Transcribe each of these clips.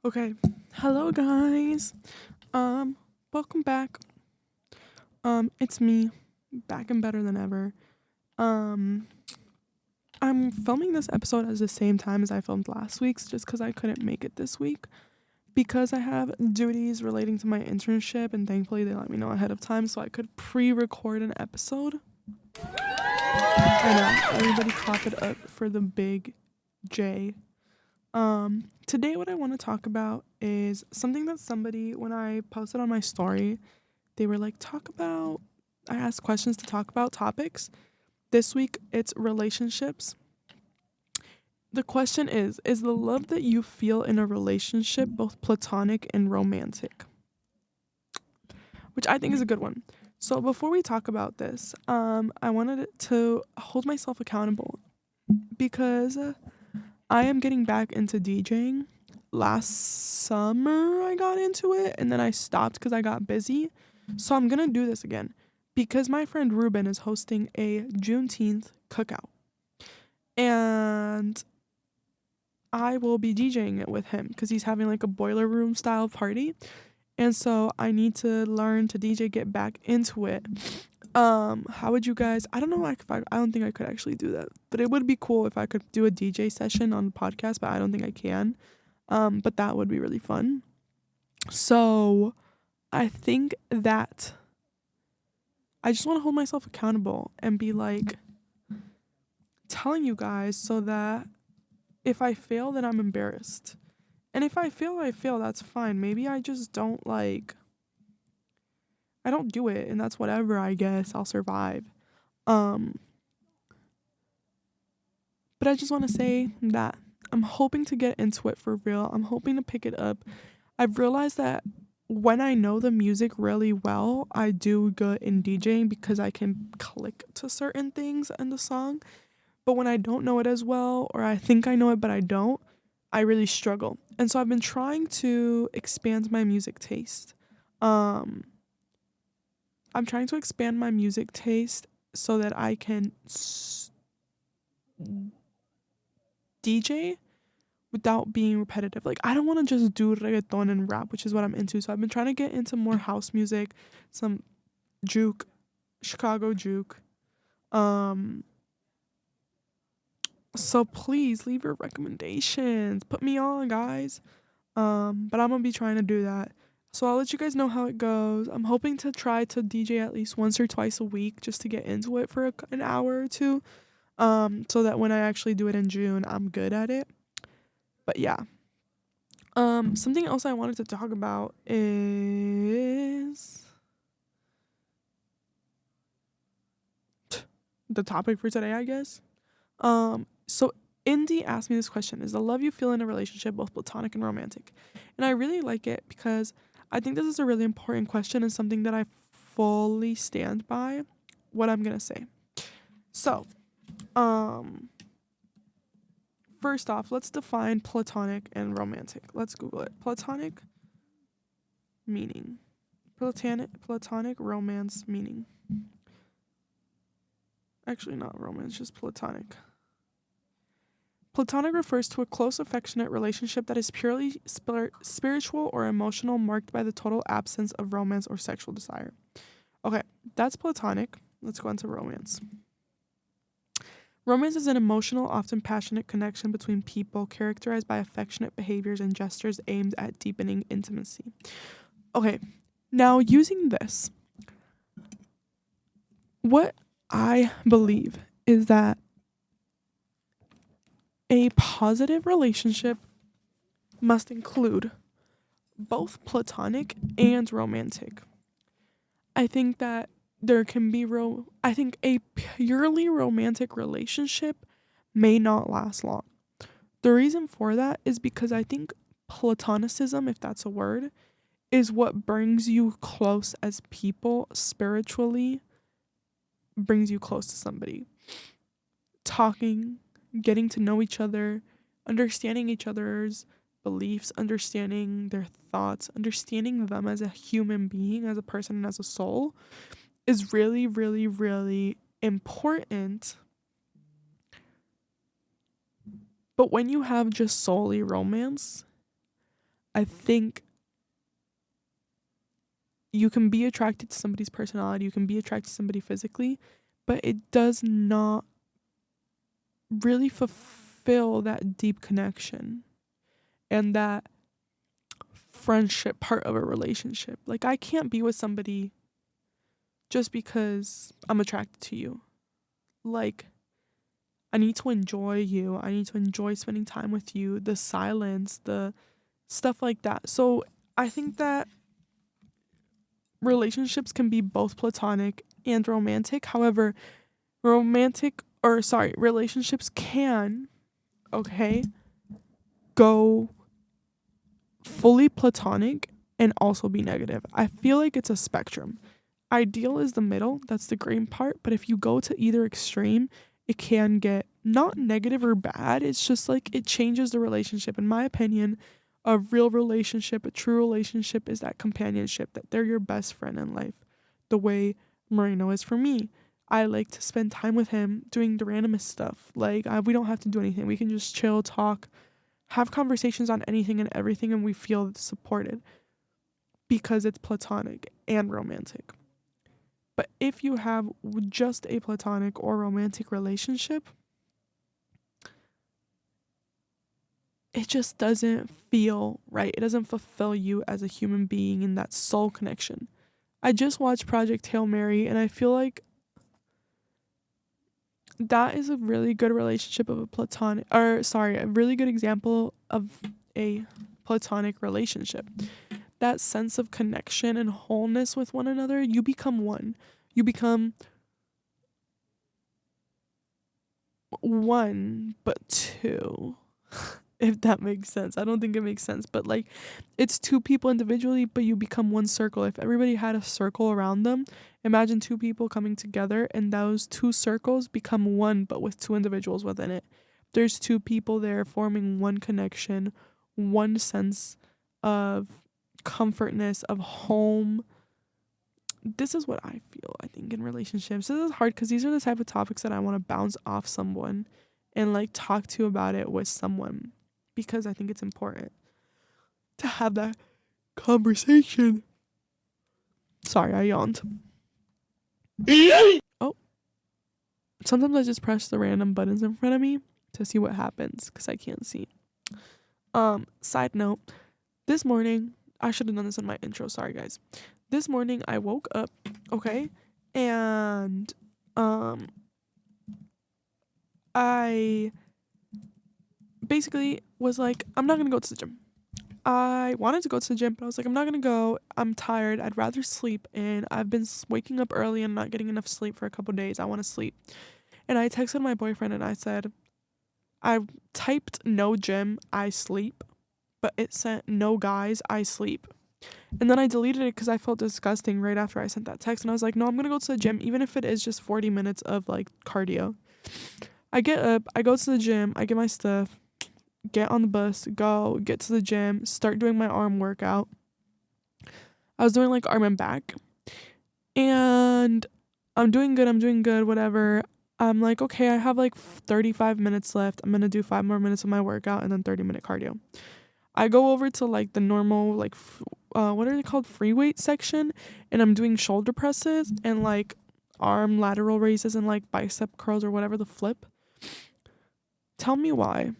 Okay. Hello guys. Um Welcome back. It's me, back and better than ever. Um I'm filming this episode at the same time as I filmed last week's just cuz I couldn't make it this week because I have duties relating to my internship and thankfully they let me know ahead of time so I could pre-record an episode. I know. Everybody clap it up for the big J. Today what I want to talk about is something that somebody, when I posted on my story, they were like, I asked questions to talk about topics. This week it's relationships. The question is the love that you feel in a relationship both platonic and romantic? Which I think is a good one. So before we talk about this, I wanted to hold myself accountable because I am getting back into DJing. Last summer I got into it and then I stopped because I got busy. So I'm gonna do this again because my friend Ruben is hosting a Juneteenth cookout. And I will be DJing it with him because he's having like a boiler room style party. And so I need to learn to DJ, get back into it. How would you guys, I don't know if I don't think I could actually do that, but it would be cool if I could do a DJ session on the podcast, but I don't think I can. But that would be really fun. So I think that I just want to hold myself accountable and be like telling you guys so that if I fail, then I'm embarrassed. And if I fail, that's fine. Maybe I just don't I don't do it and that's whatever, I guess. I'll survive. Um, but I just want to say that I'm hoping to get into it for real. I'm hoping to pick it up. I've realized that when I know the music really well, I do good in DJing because I can click to certain things in the song. But when I don't know it as well, or I think I know it but I don't, I really struggle. And so I've been trying to expand my music taste. Um, I'm trying to expand my music taste so that I can DJ without being repetitive. Like, I don't want to just do reggaeton and rap, which is what I'm into. So I've been trying to get into more house music, some juke, Chicago juke. Um, so please leave your recommendations. Put me on, guys. But I'm gonna be trying to do that. So I'll let you guys know how it goes. I'm hoping to try to DJ at least once or twice a week just to get into it for an hour or two. So that when I actually do it in June, I'm good at it. But yeah. Something else I wanted to talk about is the topic for today, I guess. So Indy asked me this question: is the love you feel in a relationship both platonic and romantic? And I really like it because I think this is a really important question and something that I fully stand by what I'm gonna say. So, um, first off, let's define platonic and romantic. Let's Google it. Platonic meaning. Platonic romance meaning. Actually, not romance, just platonic. Platonic refers to a close, affectionate relationship that is purely spiritual or emotional, marked by the total absence of romance or sexual desire. Okay, that's platonic. Let's go on to romance. Romance is an emotional, often passionate connection between people characterized by affectionate behaviors and gestures aimed at deepening intimacy. Okay, now using this, what I believe is that a positive relationship must include both platonic and romantic. I think that there can be I think a purely romantic relationship may not last long. The reason for that is because I think platonicism, if that's a word, is what brings you close as people spiritually, brings you close to somebody. Talking, getting to know each other, understanding each other's beliefs, understanding their thoughts, understanding them as a human being, as a person, and as a soul is really, really, really important. But when you have just solely romance, I think you can be attracted to somebody's personality, you can be attracted to somebody physically, but it does not really fulfill that deep connection and that friendship part of a relationship. Like, I can't be with somebody just because I'm attracted to you. Like, I need to enjoy you. I need to enjoy spending time with you, the silence, the stuff like that. So I think that relationships can be both platonic and romantic. However, relationships can, okay, go fully platonic and also be negative. I feel like it's a spectrum. Ideal is the middle, that's the green part, but if you go to either extreme, it can get not negative or bad. It's just like it changes the relationship. In my opinion, a real relationship, a true relationship is that companionship, that they're your best friend in life. The way Moreno is for me. I like to spend time with him doing the randomest stuff. Like, we don't have to do anything. We can just chill, talk, have conversations on anything and everything, and we feel supported because it's platonic and romantic. But if you have just a platonic or romantic relationship, it just doesn't feel right. It doesn't fulfill you as a human being in that soul connection. I just watched Project Hail Mary, and I feel like that is a really good relationship of a really good example of a platonic relationship. That sense of connection and wholeness with one another, you become one. You become one, but two. If that makes sense. I don't think it makes sense, but like, it's two people individually, but you become one circle. If everybody had a circle around them, imagine two people coming together and those two circles become one, but with two individuals within it. There's two people there forming one connection, one sense of comfortness, of home. This is what I feel, I think, in relationships. This is hard because these are the type of topics that I want to bounce off someone and like talk to about it with someone, because I think it's important to have that conversation. Sorry, I yawned. Oh, sometimes I just press the random buttons in front of me to see what happens because I can't see. Side note, this morning, I should have done this in my intro, sorry guys. This morning I woke up, okay, and I basically was like, I'm not gonna go to the gym. I wanted to go to the gym, but I was like, I'm not gonna go. I'm tired. I'd rather sleep, and I've been waking up early and not getting enough sleep for a couple days. I want to sleep. And I texted my boyfriend and I said, I typed no gym, I sleep, but it sent no guys, I sleep. And then I deleted it because I felt disgusting right after I sent that text. And I was like, no, I'm gonna go to the gym, even if it is just 40 minutes of like cardio. I get up, I go to the gym, I get my stuff, get on the bus, get to the gym, start doing my arm workout. I was doing like arm and back. And I'm doing good, whatever. I'm like, okay, I have like 35 minutes left. I'm going to do 5 more minutes of my workout and then 30-minute cardio. I go over to like the normal, like, what are they called? Free weight section. And I'm doing shoulder presses and like arm lateral raises and like bicep curls or whatever, the flip. Tell me why.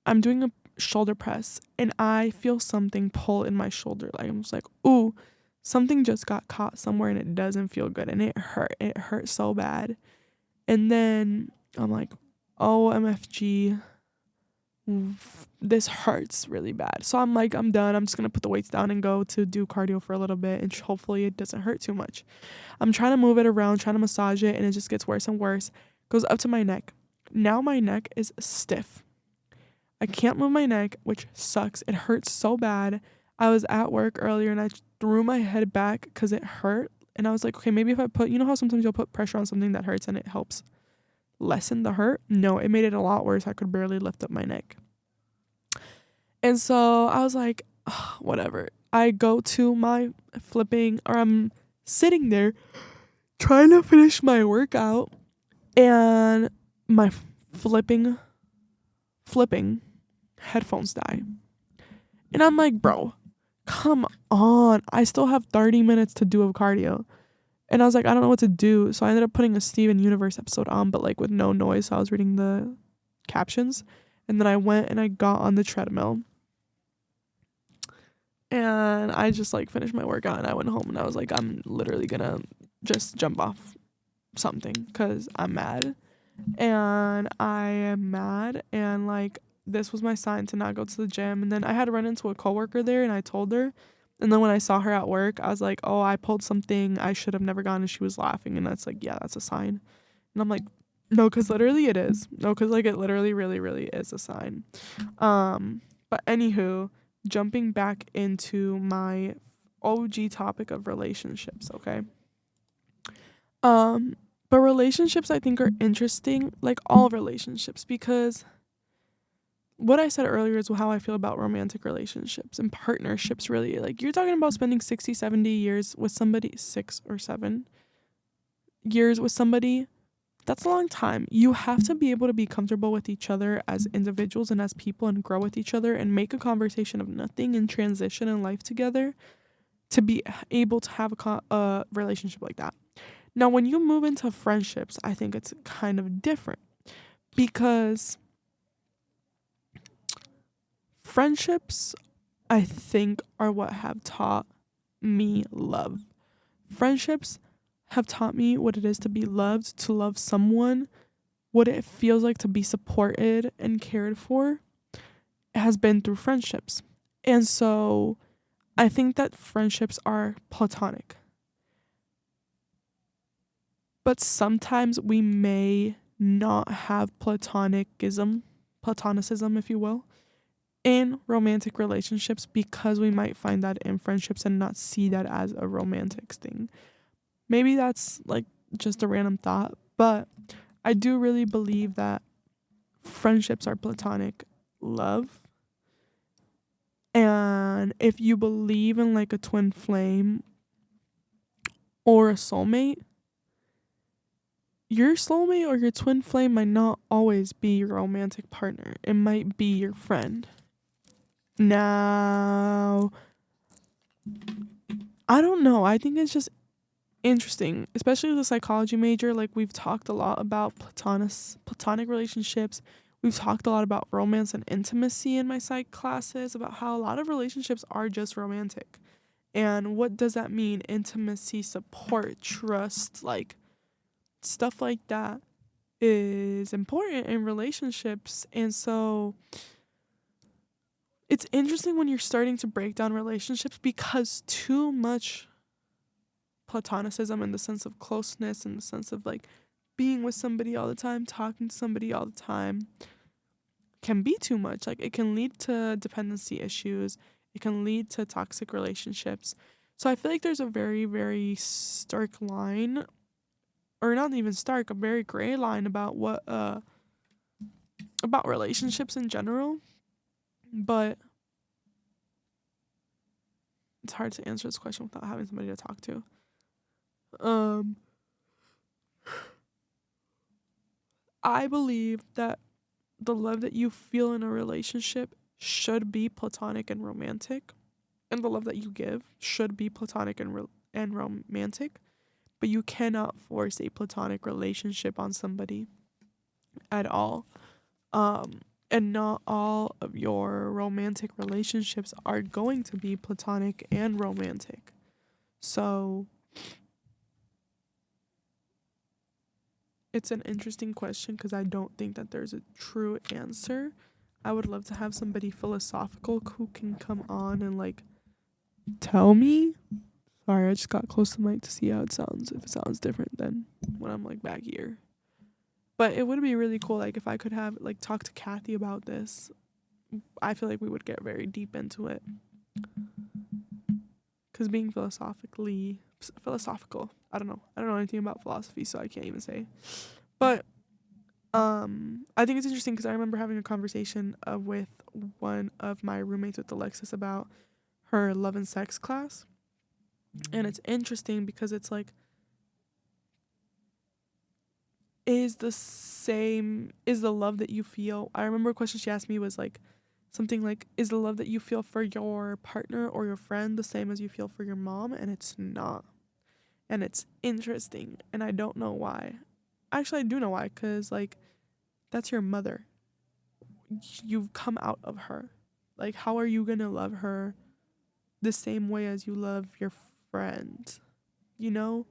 I'm doing a shoulder press and I feel something pull in my shoulder. Like, I'm just like, ooh, something just got caught somewhere and it doesn't feel good. And it hurt so bad. And then I'm like, oh, MFG, this hurts really bad. So I'm like, I'm done. I'm just going to put the weights down and go to do cardio for a little bit. And hopefully it doesn't hurt too much. I'm trying to move it around, trying to massage it. And it just gets worse and worse. Goes up to my neck. Now my neck is stiff. I can't move my neck, which sucks. It hurts so bad. I was at work earlier and I threw my head back because it hurt. And I was like, okay, maybe if I put, you know how sometimes you'll put pressure on something that hurts and it helps lessen the hurt? No, it made it a lot worse. I could barely lift up my neck. And so I was like, oh, whatever. I go to my I'm sitting there trying to finish my workout and my flipping headphones die. And I'm like, bro, come on. I still have 30 minutes to do of cardio. And I was like, I don't know what to do. So I ended up putting a Steven Universe episode on, but like with no noise. So I was reading the captions. And then I went and I got on the treadmill. And I just like finished my workout and I went home and I was like, I'm literally gonna just jump off something because I'm mad. And I am mad. And like, this was my sign to not go to the gym. And then I had to run into a coworker there and I told her. And then when I saw her at work, I was like, oh, I pulled something I should have never gone. And she was laughing. And that's like, yeah, that's a sign. And I'm like, no, because literally it is. No, because like it literally, really, really is a sign. But anywho, jumping back into my OG topic of relationships, okay? But relationships I think are interesting, like all relationships, because what I said earlier is how I feel about romantic relationships and partnerships, really. Like, you're talking about spending 60, 70 years with somebody, 6 or 7 years with somebody. That's a long time. You have to be able to be comfortable with each other as individuals and as people and grow with each other and make a conversation of nothing and transition in life together to be able to have a relationship like that. Now, when you move into friendships, I think it's kind of different because friendships, I think, are what have taught me love. Friendships have taught me what it is to be loved, to love someone, what it feels like to be supported and cared for. It has been through friendships. And so I think that friendships are platonic. But sometimes we may not have platonism, if you will, in romantic relationships because we might find that in friendships and not see that as a romantic thing. Maybe that's like just a random thought, but I do really believe that friendships are platonic love. And if you believe in like a twin flame or a soulmate, your soulmate or your twin flame might not always be your romantic partner. It might be your friend. Now, I don't know. I think it's just interesting, especially with a psychology major. Like, we've talked a lot about platonic relationships. We've talked a lot about romance and intimacy in my psych classes, about how a lot of relationships are just romantic. And what does that mean? Intimacy, support, trust, like stuff like that is important in relationships. And so it's interesting when you're starting to break down relationships because too much platonicism in the sense of closeness, in the sense of like being with somebody all the time, talking to somebody all the time, can be too much. Like, it can lead to dependency issues. It can lead to toxic relationships. So I feel like there's a very, very stark line, or not even stark, a very gray line about what about relationships in general. But it's hard to answer this question without having somebody to talk to. I believe that the love that you feel in a relationship should be platonic and romantic, and the love that you give should be platonic and romantic, but you cannot force a platonic relationship on somebody at all. And not all of your romantic relationships are going to be platonic and romantic. So it's an interesting question because I don't think that there's a true answer. I would love to have somebody philosophical who can come on and like tell me. Sorry, I just got close to the mic to see how it sounds. If it sounds different than when I'm like back here. But it would be really cool, like, if I could have like talk to Kathy about this. I feel like we would get very deep into it. Because being philosophical, I don't know anything about philosophy, so I can't even say. But I think it's interesting because I remember having a conversation with one of my roommates with Alexis about her love and sex class. And it's interesting because it's like, is the love that you feel, I remember a question she asked me was like, something like, is the love that you feel for your partner or your friend the same as you feel for your mom? And it's not. And it's interesting. And I don't know why. Actually, I do know why. Because, like, that's your mother. You've come out of her. Like, how are you going to love her the same way as you love your friend? You know?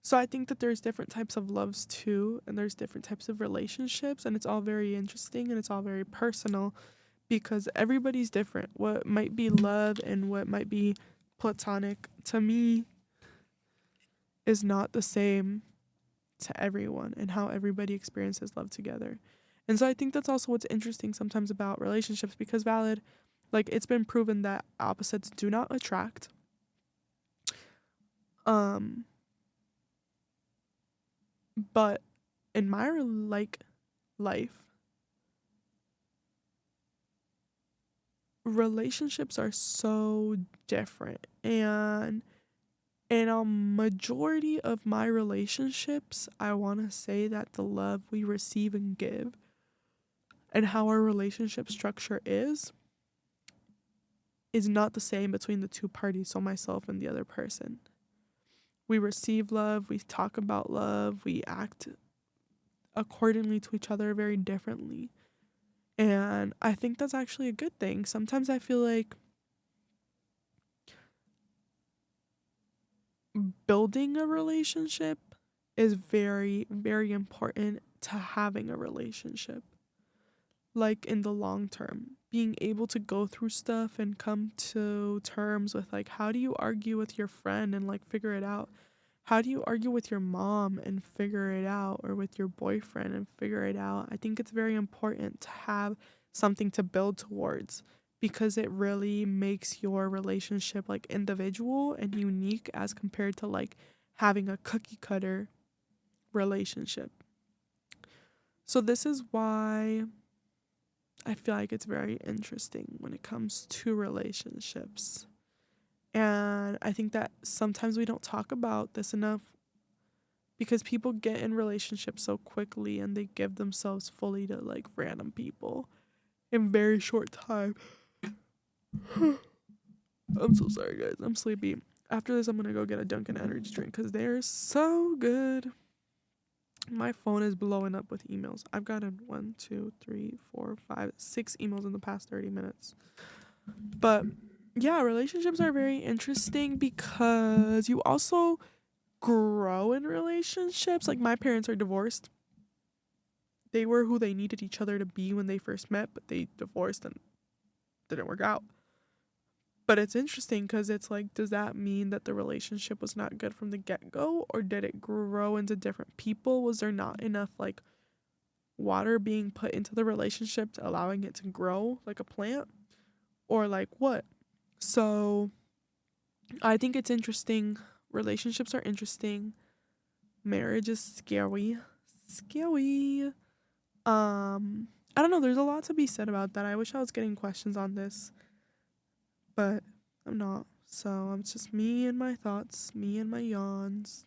So I think that there's different types of loves too. And there's different types of relationships. And it's all very interesting. And it's all very personal. Because everybody's different. What might be love and what might be platonic to me is not the same to everyone, and how everybody experiences love together. And so I think that's also what's interesting sometimes about relationships, because valid, like, it's been proven that opposites do not attract. Um but in my life, relationships are so different. And in a majority of my relationships, I want to say that the love we receive and give and how our relationship structure is not the same between the two parties, so myself and the other person. We receive love, we talk about love, we act accordingly to each other very differently. And I think that's actually a good thing. Sometimes I feel like building a relationship is very, very important to having a relationship. Like, in the long term, being able to go through stuff and come to terms with, like, how do you argue with your friend and, like, figure it out? How do you argue with your mom and figure it out, or with your boyfriend and figure it out? I think it's very important to have something to build towards, because it really makes your relationship, like, individual and unique as compared to, like, having a cookie cutter relationship. So this is why I feel like it's very interesting when it comes to relationships. And I think that sometimes we don't talk about this enough, because people get in relationships so quickly and they give themselves fully to, like, random people in very short time. I'm so sorry, guys. I'm sleepy. After this, I'm gonna go get a Dunkin' Energy drink because they're so good. My phone is blowing up with emails. I've gotten 1, 2, 3, 4, 5, 6 emails in the past 30 minutes. But yeah, relationships are very interesting because you also grow in relationships. Like, my parents are divorced. They were who they needed each other to be when they first met, but they divorced and didn't work out. But it's interesting because it's like, does that mean that the relationship was not good from the get-go, or did it grow into different people? Was there not enough, like, water being put into the relationship to allowing it to grow like a plant, or like what? So I think it's interesting. Relationships are interesting. Marriage is scary. I don't know, there's a lot to be said about that. I wish I was getting questions on this, but I'm not. So it's just me and my thoughts, me and my yawns.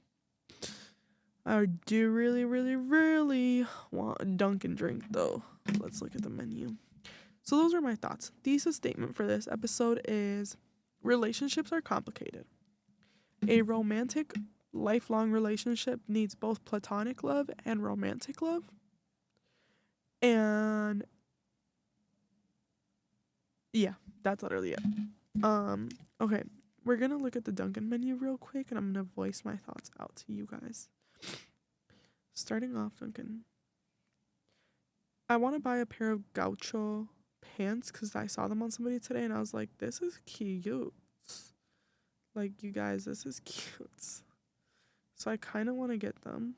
I do really, really, really want a Dunkin' drink, though. Let's look at the menu. So those are my thoughts. Thesis statement for this episode is: relationships are complicated. A romantic, lifelong relationship needs both platonic love and romantic love. And yeah, that's literally it. Okay, we're gonna look at the Dunkin' menu real quick, and I'm gonna voice my thoughts out to you guys. Starting off, Dunkin'. I want to buy a pair of gaucho pants because I saw them on somebody today, and I was like, this is cute. Like, you guys, this is cute. So I kind of want to get them.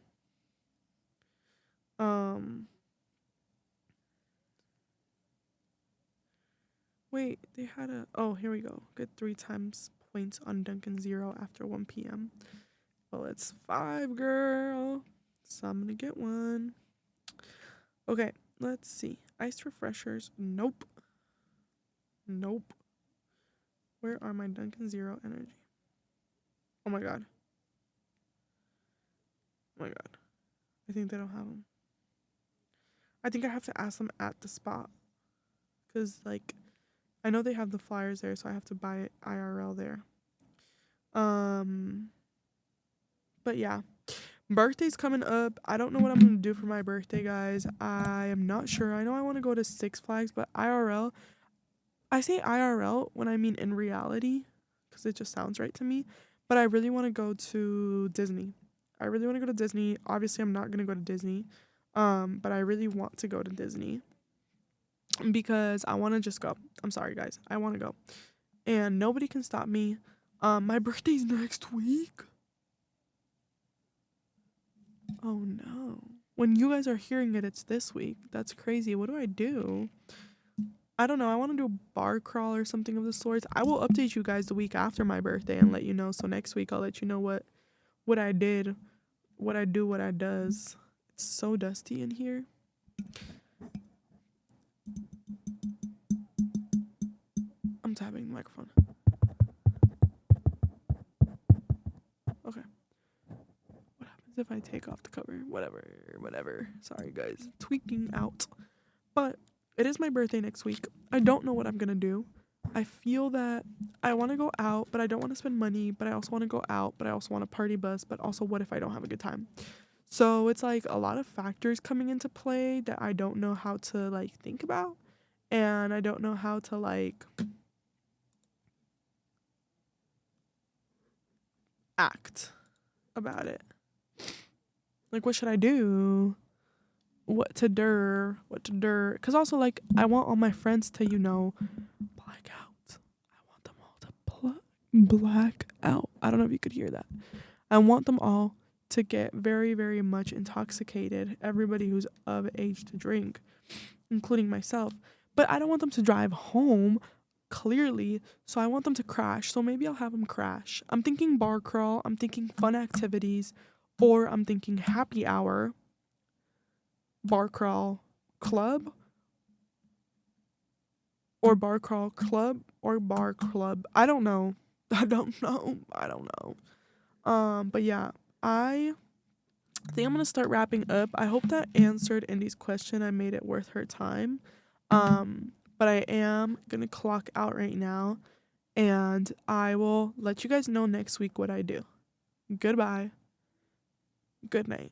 Wait, they had oh, here we go. Get 3 times points on Dunkin' Zero after 1 p.m. Well, it's 5, girl. So I'm gonna get one. Okay, let's see. Iced refreshers. Nope. Where are my Dunkin' Zero energy? Oh my god. I think they don't have them. I think I have to ask them at the spot, because like I know they have the flyers there, so I have to buy it IRL there. But yeah, birthday's coming up. I don't know what I'm gonna do for my birthday, guys. I am not sure. I know I want to go to Six Flags, but IRL. I say IRL when I mean in reality, because it just sounds right to me. But I really want to go to Disney. I really want to go to Disney. Obviously, I'm not gonna go to Disney, but I really want to go to Disney because I want to just go. I'm sorry, guys. I want to go, and nobody can stop me. My birthday's next week. Oh no. When you guys are hearing it, it's this week. That's crazy. What do I do? I don't know. I want to do a bar crawl or something of the sort. I will update you guys the week after my birthday and let you know. So next week I'll let you know what I did, what I do, what I does. It's so dusty in here. I'm tapping the microphone. Okay. What happens if I take off the cover? Whatever. Sorry, guys. Tweaking out. But it is my birthday next week. I don't know what I'm going to do. I feel that I want to go out, but I don't want to spend money, but I also want to go out, but I also want a party bus, but also what if I don't have a good time? So it's like a lot of factors coming into play that I don't know how to like think about, and I don't know how to like act about it. Like, what should I do? What to do? Because also, like, I want all my friends to, black out. I want them all to black out. I don't know if you could hear that. I want them all to get very, very much intoxicated. Everybody who's of age to drink, including myself. But I don't want them to drive home, clearly. So I want them to crash. So maybe I'll have them crash. I'm thinking bar crawl. I'm thinking fun activities. Or I'm thinking happy hour, bar crawl club, or bar crawl club, or bar club. I don't know. But yeah, I think I'm gonna start wrapping up. I hope that answered Indy's question. I made it worth her time. But I am gonna clock out right now, and I will let you guys know next week what I do. Goodbye. Good night.